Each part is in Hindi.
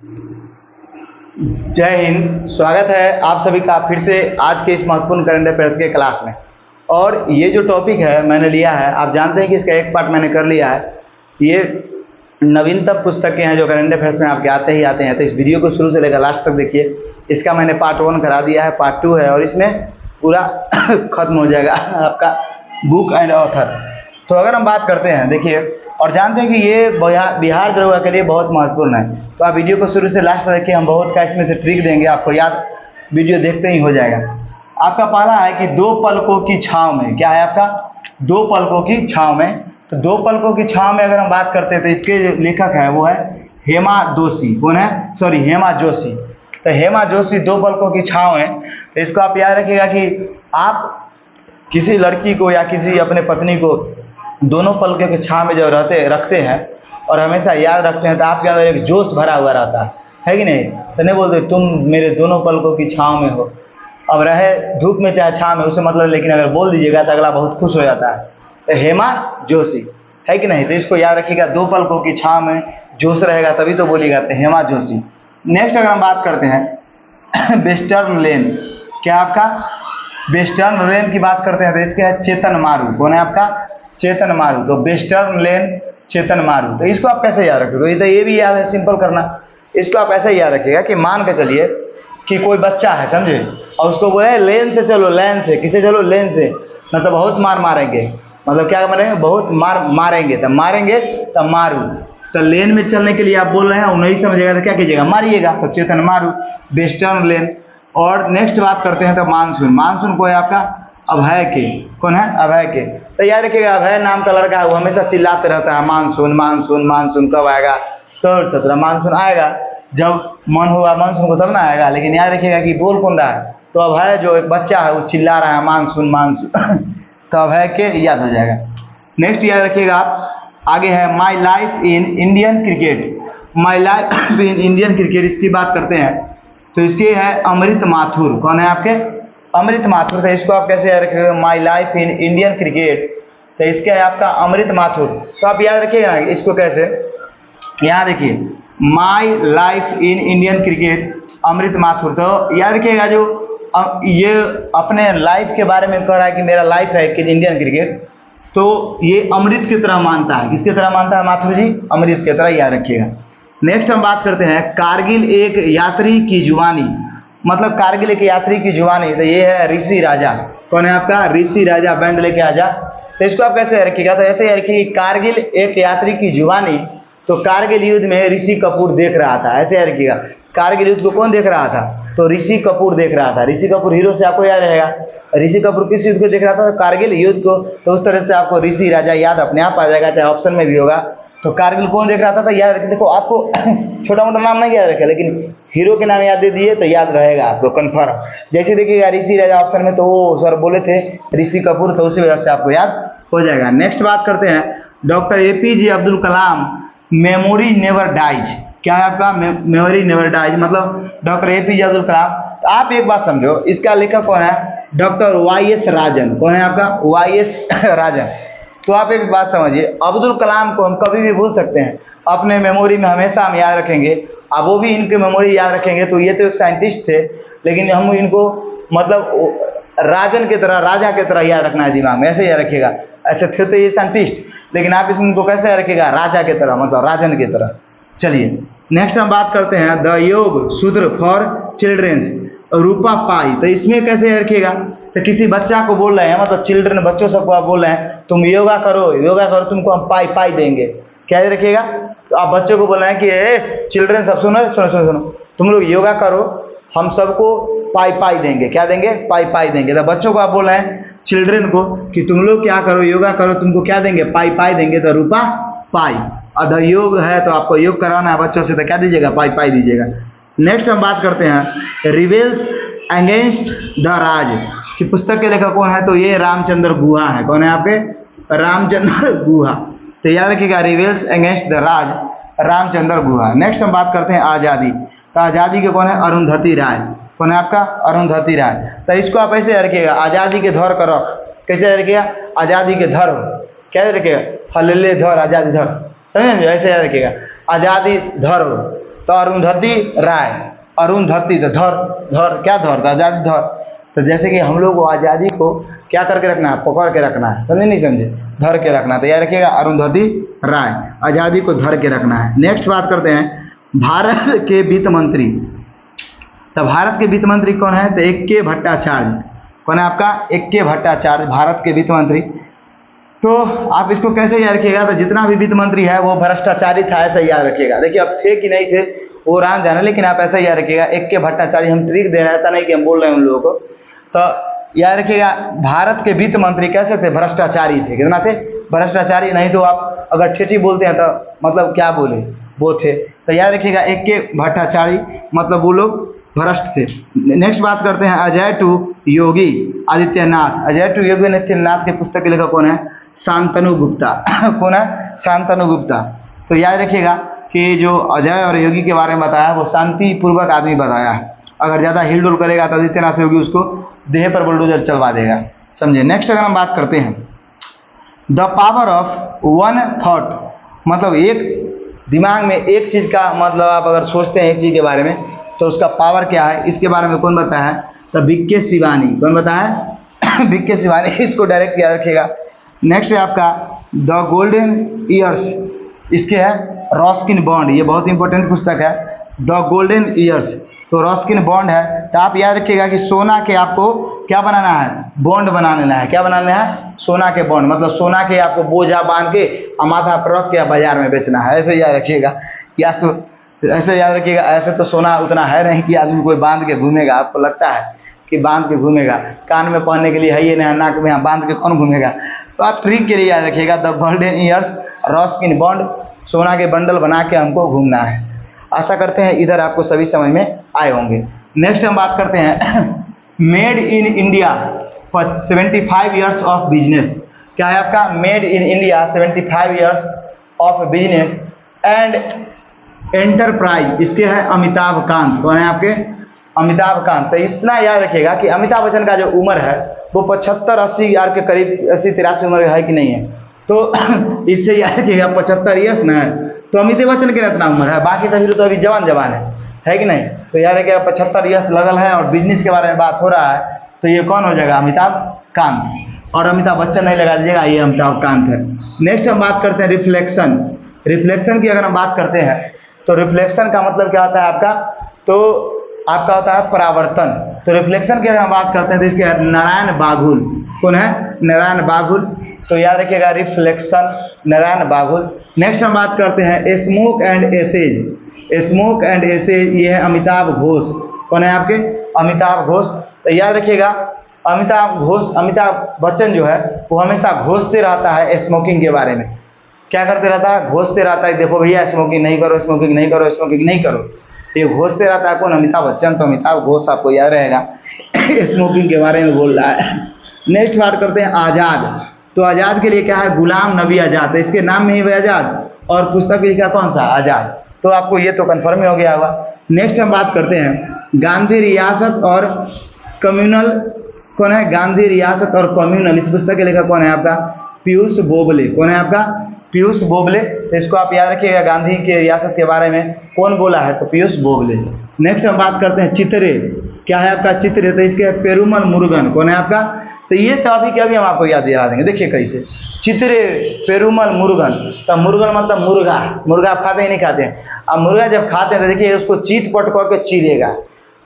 जय हिंद। स्वागत है आप सभी का फिर से आज के इस महत्वपूर्ण करंट अफेयर्स के क्लास में। और ये जो टॉपिक है मैंने लिया है, आप जानते हैं कि इसका एक पार्ट मैंने कर लिया है। ये नवीनतम पुस्तकें हैं जो करंट अफेयर्स में आपके आते ही आते हैं। तो इस वीडियो को शुरू से लेकर लास्ट तक देखिए। इसका मैंने पार्ट 1 करा दिया है, पार्ट 2 है और इसमें पूरा खत्म हो जाएगा आपका बुक एंड ऑथर। तो अगर हम बात करते हैं, देखिए और जानते हैं कि ये बिहार दरोगा के लिए बहुत महत्वपूर्ण है। तो आप वीडियो को शुरू से लास्ट तक देखिए, हम बहुत का इसमें से ट्रिक देंगे आपको, याद वीडियो देखते ही हो जाएगा। आपका पहला है कि दो पलकों की छांव में। क्या है आपका? दो पलकों की छांव में। तो दो पलकों की छांव में अगर हम बात करते हैं तो इसके जो लेखक है वो है हेमा जोशी। कौन है? सॉरी, हेमा जोशी। तो हेमा जोशी दो पलकों की छांव है। तो इसको आप याद रखिएगा कि आप किसी लड़की को या किसी अपने पत्नी को दोनों पलकों के छांव में जब रखते हैं और हमेशा याद रखते हैं तो आपके अंदर एक जोश भरा हुआ रहता है कि नहीं? तो नहीं बोलते तुम मेरे दोनों पलकों की छांव में हो। अब रहे धूप में चाहे छांव में, उससे मतलब, लेकिन अगर बोल दीजिएगा तो अगला बहुत खुश हो जाता है। तो हेमा जोशी है कि नहीं? तो इसको याद रखिएगा, दो पलकों की छांव में जोश रहेगा तभी तो बोलिएगा। तो हेमा जोशी। नेक्स्ट अगर हम बात करते हैं वेस्टर्न लेन। क्या आपका? वेस्टर्न लेन की बात करते हैं तो इसके है चेतन मारू। कौन है आपका? चेतन मारू। तो वेस्टर्न लेन चेतन मारू। तो इसको आप कैसे याद रखोगे? तो ये भी याद है, सिंपल करना। इसको आप ऐसे याद रखिएगा कि मान के चलिए कि कोई बच्चा है, समझे, और उसको बोले लेन से चलो, लेन से। किसे चलो? लेन से। न तो बहुत मार मारेंगे, मतलब क्या मारेंगे? बहुत मार मारेंगे। तब मारेंगे तब मारू। तो लेन में चलने के लिए आप बोल रहे हैं, वो नहीं समझेगा तो क्या कीजिएगा? मारिएगा। तो चेतन मारू, वेस्टर्न लेन। और नेक्स्ट बात करते हैं तो मानसून। मानसून को है आपका अभय के। कौन है? अभय के। तो याद रखिएगा, अभय नाम का लड़का है, वो हमेशा चिल्लाते रहता है मानसून मानसून मानसून कब आएगा? तो 17 मानसून आएगा जब मन होगा मानसून को, तब ना आएगा। लेकिन याद रखिएगा कि बोल कौन रहा है? तो अभय जो एक बच्चा है वो चिल्ला रहा है मानसून मानसून तो अभय के याद हो जाएगा। नेक्स्ट याद रखिएगा आप, आगे है माई life in Indian cricket. My life in Indian cricket, इसकी बात करते हैं तो इसके है अमृत माथुर। कौन है आपके? अमृत माथुर। तो इसको आप कैसे याद रखिएगा? माई लाइफ इन इंडियन क्रिकेट। तो इसका है आपका अमृत माथुर। तो आप याद रखिएगा ना इसको कैसे? यहाँ देखिए, my life in Indian cricket Amrit Mathur. तो याद रखिएगा, जो ये अपने लाइफ के बारे में कह रहा है कि मेरा लाइफ है कि इंडियन क्रिकेट, तो ये अमृत की तरह मानता है। किसकी तरह मानता है माथुर जी? अमृत की तरह, याद रखिएगा। नेक्स्ट हम बात करते हैं कारगिल एक यात्री की जुबानी। मतलब कारगिल एक यात्री की जुबानी। तो ये है ऋषि राजा। कौन है आपका? ऋषि राजा। बैंड लेके आजा। तो इसको आप कैसे रखिएगा? तो ऐसे रखिए, कारगिल एक यात्री की जुबानी। तो कारगिल युद्ध में ऋषि कपूर देख रहा था, ऐसे रखिएगा। कारगिल युद्ध को कौन देख रहा था? तो ऋषि कपूर देख रहा था। ऋषि कपूर हीरो से आपको याद रहेगा। ऋषि कपूर किस युद्ध को देख रहा था? तो कारगिल युद्ध को। तो उस तरह से आपको ऋषि राजा याद अपने आप आ जाएगा, चाहे ऑप्शन में भी होगा। तो कारगिल कौन देख रहा था? तो याद रखिए। देखो, आपको छोटा मोटा नाम नहीं याद रखे, लेकिन हीरो के नाम याद दे दिए तो याद रहेगा आपको कन्फर्म। जैसे देखिएगा ऋषि राजा ऑप्शन में, तो वो सर बोले थे ऋषि कपूर, तो उसी वजह से आपको याद हो जाएगा। नेक्स्ट बात करते हैं doctor APJ Abdul Kalam memory never dies. क्या है आपका? मेमोरी नेवर डाइज, मतलब डॉक्टर APJ अब्दुल कलाम। तो आप एक बात समझो, इसका लेखक कौन है? डॉक्टर YS राजन। कौन है आपका? YS राजन। तो आप एक बात समझिए, अब्दुल कलाम को हम कभी भी भूल सकते हैं, अपने मेमोरी में हमेशा हम याद रखेंगे। अब वो भी इनके मेमोरी याद रखेंगे। तो ये तो एक साइंटिस्ट थे, लेकिन हम इनको मतलब राजन की तरह, राजा की तरह याद रखना है दिमाग में, ऐसे याद रखिएगा। ऐसे थे तो ये साइंटिस्ट, लेकिन आप इनको कैसे याद रखिएगा? राजा की तरह, मतलब राजन की तरह। चलिए नेक्स्ट हम बात करते हैं द योग सूत्र फॉर चिल्ड्रेंस रूपा पाई। तो इसमें कैसे याद रखिएगा? तो किसी बच्चा को बोल रहे हैं, मतलब चिल्ड्रन, बच्चों सबको आप बोल रहे हैं तुम योगा करो, तुमको हम पाई पाई देंगे। क्या याद रखिएगा? तो आप बच्चों को बोल रहे हैं कि चिल्ड्रन सब सुनो सुनो सुनो सुनो, तुम लोग योगा करो, हम सबको पाई पाई देंगे। क्या देंगे? पाई पाई देंगे। तो बच्चों को आप बोल रहे हैं चिल्ड्रन को कि तुम लोग क्या करो? योगा करो, तुमको क्या देंगे? पाई पाई देंगे। तो रूपा पाई। अगर योग है तो आपको योग कराना है बच्चों से, तो क्या दीजिएगा? पाई पाई दीजिएगा। नेक्स्ट हम बात करते हैं रिवेल्स अगेंस्ट द राज की पुस्तक के लेखक कौन है? तो ये रामचंद्र गुहा है। कौन है आपके? रामचंद्र गुहा। तो याद रखिएगा, reveals against the Raj, Ramachandra Guha. Next हम बात करते हैं आज़ादी। तो आज़ादी के कौन है? अरुंधति राय। कौन है आपका? अरुंधति राय। तो इसको आप ऐसे याद रखिएगा, आज़ादी के धर का रख। कैसे याद रखिएगा? आज़ादी के धर। क्या याद रखिएगा? हल्ले धर, आज़ादी धर, समझे? ऐसे याद रखिएगा, आज़ादी धर। तो अरुंधति राय, अरुंधति तो धर धर क्या धर, आज़ादी धर। तो जैसे कि हम लोग को आज़ादी को क्या करके रखना है, पकड़ के रखना है, समझे नहीं समझे, धर के रखना है। तो याद रखिएगा अरुंधति राय, आज़ादी को धर के रखना है। नेक्स्ट बात करते हैं भारत के वित्त मंत्री। तो भारत के वित्त मंत्री कौन है, तो ए.के. भट्टाचार्य। कौन है आपका, ए.के. भट्टाचार्य भारत के वित्त मंत्री। तो आप इसको कैसे याद रखिएगा, तो जितना भी वित्त मंत्री है वो भ्रष्टाचारी था, ऐसा याद रखिएगा। देखिए अब थे कि नहीं थे वो राम जाने, लेकिन आप ऐसा याद रखिएगा ए.के. भट्टाचार्य। हम ट्रिक दे रहे हैं, ऐसा नहीं कि हम बोल रहे हैं उन लोगों को। तो याद रखिएगा भारत के वित्त मंत्री कैसे थे, भ्रष्टाचारी थे। कितना थे, भ्रष्टाचारी। नहीं तो आप अगर ठेठी बोलते हैं तो मतलब क्या बोले, वो थे। तो याद रखिएगा ए.के. भट्टाचार्य मतलब वो लोग भ्रष्ट थे। नेक्स्ट बात करते हैं अजय टू योगी आदित्यनाथ। अजय टू योगी आदित्यनाथ की पुस्तक के लेखक कौन है, शांतनु गुप्ता। कौन है, शांतनु गुप्ता। तो याद रखिएगा कि जो अजय और योगी के बारे में बताया वो शांतिपूर्वक आदमी बताया है। अगर ज़्यादा हिलडुल करेगा तो आदित्यनाथ योगी उसको देह पर बुलडोजर चलवा देगा, समझे। नेक्स्ट अगर हम बात करते हैं the power of one thought, मतलब एक दिमाग में एक चीज़ का, मतलब आप अगर सोचते हैं एक चीज़ के बारे में तो उसका पावर क्या है, इसके बारे में कौन बताया है, तो बीके शिवानी। कौन बताया है, बीके शिवानी। इसको डायरेक्ट याद रखिएगा। नेक्स्ट है आपका द गोल्डन ईयर्स, इसके है रॉस्किन बॉन्ड। ये बहुत इंपॉर्टेंट पुस्तक है, द गोल्डन ईयर्स। तो रॉस्किन बॉन्ड है। तो आप याद रखिएगा कि सोना के आपको क्या बनाना है, बॉन्ड बना लेना है। क्या बनाना है, सोना के बॉन्ड, मतलब सोना के आपको बोझा बांध के माथा पर रख के बाजार में बेचना है, ऐसे याद रखिएगा। या तो ऐसे याद रखिएगा, ऐसे तो सोना उतना है नहीं कि आदमी कोई बांध के घूमेगा। आपको लगता है कि बांध के घूमेगा, कान में पहनने के लिए है ये नहीं, नाक में यहाँ बांध के कौन घूमेगा। तो आप ट्रिक के लिए याद रखिएगा द गोल्डन ईयर्स, रॉस्किन बॉन्ड, सोना के बंडल बना के हमको घूमना है। आशा करते हैं इधर आपको सभी समझ में आए होंगे। नेक्स्ट हम बात करते हैं made in India 75 years of business. क्या है आपका, made in India 75 years of business and enterprise. इसके है अमिताभ कांत। कौन है आपके, अमिताभ कांत। तो इतना याद रखिएगा कि अमिताभ बच्चन का जो उम्र है वो 75-80 ईयर के करीब, 80-83 उम्र है कि नहीं है। तो इससे याद रखिएगा 75 ईयर्स ना है, तो अमिताभ बच्चन के इतना उम्र है, बाकी सभी तो अभी जवान है कि नहीं। तो याद रखिएगा 75 ईयर्स लगल है और बिजनेस के बारे में बात हो रहा है, तो ये कौन हो जाएगा, अमिताभ कांत। और अमिताभ बच्चन नहीं लगा दीजिएगा, ये अमिताभ कांत है। नेक्स्ट हम बात करते हैं रिफ्लेक्शन। रिफ्लेक्शन की अगर हम बात करते हैं तो रिफ्लेक्शन का मतलब क्या होता है आपका, तो आपका होता है परावर्तन। तो रिफ्लेक्शन की अगर हम बात करते हैं तो इसके नारायण बाघुल। कौन है, नारायण बाघुल। तो याद रखिएगा रिफ्लेक्शन, नारायण बाघुल। नेक्स्ट हम बात करते हैं Smoke and Ashes. Smoke and Ashes, ये है अमिताभ घोष। कौन है आपके, अमिताभ घोष। तो याद रखिएगा अमिताभ बच्चन जो है वो हमेशा घोषते रहता है स्मोकिंग के बारे में। क्या करते रहता है, घोषते रहता है, देखो भैया स्मोकिंग नहीं करो, स्मोकिंग नहीं करो, स्मोकिंग नहीं करो। ये घोषते रहता है कौन, अमिताभ बच्चन। तो अमिताभ घोष आपको याद रहेगा स्मोकिंग के बारे में बोल रहा है। नेक्स्ट बात करते हैं आज़ाद। तो आज़ाद के लिए क्या है, गुलाम नबी आज़ाद। तो इसके नाम में ही वह आज़ाद, और पुस्तक लिखा कौन सा, आज़ाद। तो आपको ये तो कन्फर्म ही हो गया होगा। नेक्स्ट हम बात करते हैं गांधी रियासत और कम्युनल। कौन है, गांधी रियासत और कम्युनल। इस पुस्तक के लेखक कौन है आपका, पीयूष बोबले। कौन है आपका, पीयूष बोबले। तो इसको आप याद रखिएगा, गांधी के रियासत के बारे में कौन बोला है, तो पीयूष बोबले। नेक्स्ट हम बात करते हैं चित्रे। क्या है आपका, चित्रे। तो इसके पेरुमल मुरुगन। कौन है आपका, तो ये तो अभी के अभी हम आपको याद दिला देंगे। देखिए कैसे, चित्रे, पेरुमल मुरुगन। तो मुरुगन मतलब मुर्गा। मुर्गा आप खाते ही नहीं खाते हैं। अब मुर्गा जब खाते हैं तो देखिए उसको चीत पट करके चीरेगा,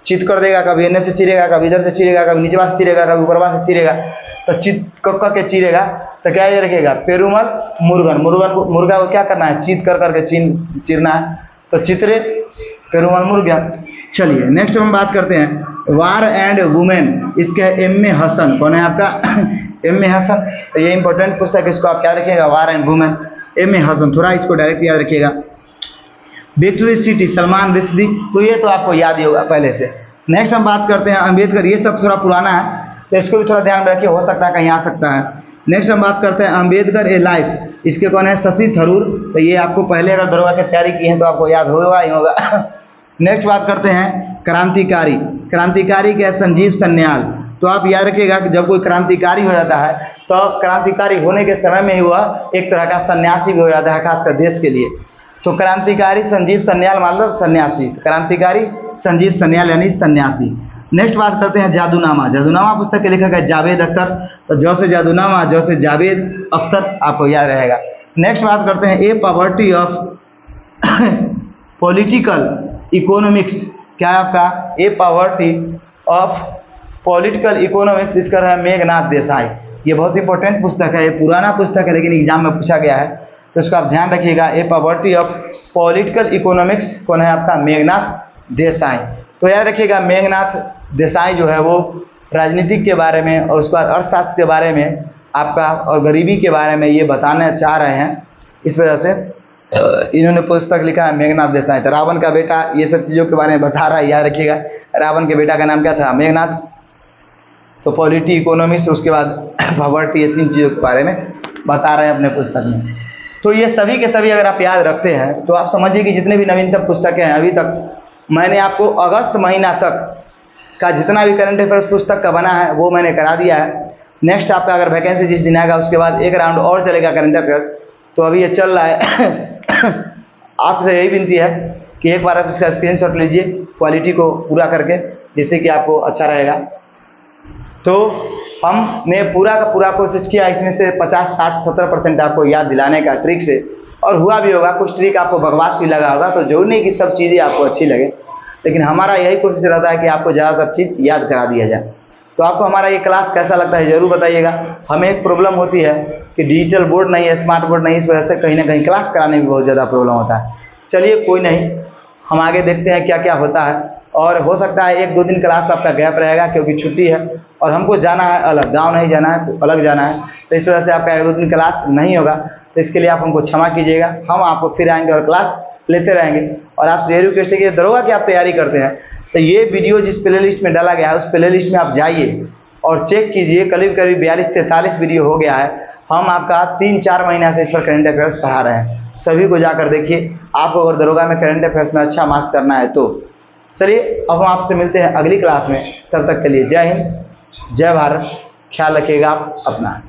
चित कर देगा, कभी इन्हें से चीरेगा, कभी इधर से चीरेगा, कभी नीचवा से चीरेगा, कभी ऊपरवा से चीरेगा। तो चित करके चीरेगा। तो क्या ये रखेगा, पेरुमल मुर्गन। मुर्गा को क्या करना है, चीत कर करके चीरना है। तो चित्रे, पेरुमल मुर्गन। चलिए नेक्स्ट हम बात करते हैं वार एंड वुमेन। इसके एम ए हसन। कौन है आपका, एम ए हसन। तो ये इंपॉर्टेंट पुस्तक, इसको आप क्या रखिएगा, war and women, M A Hasan. थोड़ा इसको डायरेक्ट याद रखिएगा। Victory city, Salman Rushdie. तो ये तो आपको याद ही होगा पहले से। नेक्स्ट हम बात करते हैं अम्बेडकर। ये सब थोड़ा पुराना है तो इसको भी थोड़ा ध्यान में रखिए, हो सकता है कहीं आ सकता है। नेक्स्ट हम बात करते हैं अम्बेडकर ए लाइफ। इसके कौन है, शशि थरूर। तो ये आपको पहले अगर दरोगा की तैयारी की है तो आपको याद होगा ही होगा। नेक्स्ट बात करते हैं क्रांतिकारी। क्रांतिकारी के संजीव सन्याल। तो आप याद रखिएगा कि जब कोई क्रांतिकारी हो जाता है तो क्रांतिकारी होने के समय में ही वह एक तरह का सन्यासी भी हो जाता है, खासकर देश के लिए। तो क्रांतिकारी संजीव सन्याल मतलब सन्यासी, क्रांतिकारी संजीव सन्याल यानी सन्यासी। नेक्स्ट बात करते हैं जादूनामा। जादूनामा पुस्तक के लेखक है जावेद अख्तर। तो जो से जादूनामा, जो से जावेद अख्तर, आपको याद रहेगा। नेक्स्ट बात करते हैं ए पॉवर्टी ऑफ पॉलिटिकल इकोनॉमिक्स। क्या है आपका? ए पॉवर्टी ऑफ पॉलिटिकल इकोनॉमिक्स, इसका है मेघनाथ देसाई। ये बहुत इंपॉर्टेंट पुस्तक है, ये पुराना पुस्तक है लेकिन एग्जाम में पूछा गया है, तो इसको आप ध्यान रखिएगा। ए पॉवर्टी ऑफ पॉलिटिकल इकोनॉमिक्स कौन है आपका? मेघनाथ देसाई। तो याद रखिएगा मेघनाथ देसाई जो है वो राजनीतिक के बारे में और उसके बाद अर्थशास्त्र के बारे में आपका और गरीबी के बारे में ये बताना चाह रहे हैं। इस वजह से इन्होंने पुस्तक लिखा है मेघनाथ देसाई। तो रावण का बेटा ये सब चीज़ों के बारे में बता रहा है, याद रखिएगा। रावण के बेटा का नाम क्या था? मेघनाथ। तो पॉलिटी, इकोनॉमिक्स, उसके बाद पॉवर्टी, ये 3 चीज़ों के बारे में बता रहे हैं अपने पुस्तक में। तो ये सभी के सभी अगर आप याद रखते हैं तो आप समझिए कि जितने भी नवीनतम पुस्तकें हैं, अभी तक मैंने आपको अगस्त महीना तक का जितना भी करंट अफेयर्स पुस्तक का बना है वो मैंने करा दिया है। नेक्स्ट आपका अगर वैकेंसी जिस दिन आएगा उसके बाद एक राउंड और चलेगा करंट अफेयर्स। तो अभी ये चल रहा है। आपसे यही विनती है कि एक बार आप इसका स्क्रीनशॉट लीजिए क्वालिटी को पूरा करके, जिससे कि आपको अच्छा रहेगा। तो हमने पूरा का पूरा कोशिश किया इसमें से 50, 60, 70% आपको याद दिलाने का ट्रिक से, और हुआ भी होगा। कुछ ट्रिक आपको बकवास भी लगा होगा, तो जरूरी नहीं कि सब चीज़ें आपको अच्छी लगे, लेकिन हमारा यही कोशिश रहता है कि आपको ज़्यादातर चीज़ याद करा दिया जाए। तो आपको हमारा ये क्लास कैसा लगता है ज़रूर बताइएगा। हमें एक प्रॉब्लम होती है कि डिजिटल बोर्ड नहीं है, स्मार्ट बोर्ड नहीं, इस वजह से कहीं ना कहीं क्लास कराने में बहुत ज़्यादा प्रॉब्लम होता है। चलिए कोई नहीं, हम आगे देखते हैं क्या क्या होता है। और हो सकता है 1-2 दिन क्लास आपका गैप रहेगा क्योंकि छुट्टी है और हमको जाना है अलग, गाँव नहीं जाना है, अलग जाना है। तो इस वजह से आपका 1-2 दिन क्लास नहीं होगा। तो इसके लिए आप हमको क्षमा कीजिएगा। हम आपको फिर आएंगे और क्लास लेते रहेंगे। और आपसे ये रिक्वेस्ट है कि दरोगा की आप तैयारी करते हैं तो ये वीडियो जिस प्ले लिस्ट में डाला गया है उस प्ले लिस्ट में आप जाइए और चेक कीजिए। करीब 42-43 वीडियो हो गया है। हम आपका 3-4 महीना से इस पर करंट अफेयर्स पढ़ा रहे हैं, सभी को जाकर देखिए। आपको अगर दरोगा में करंट अफेयर्स में अच्छा मार्क्स करना है तो चलिए अब हम आपसे मिलते हैं अगली क्लास में। तब तक के लिए जय हिंद, जय भारत। ख्याल रखिएगा आप अपना।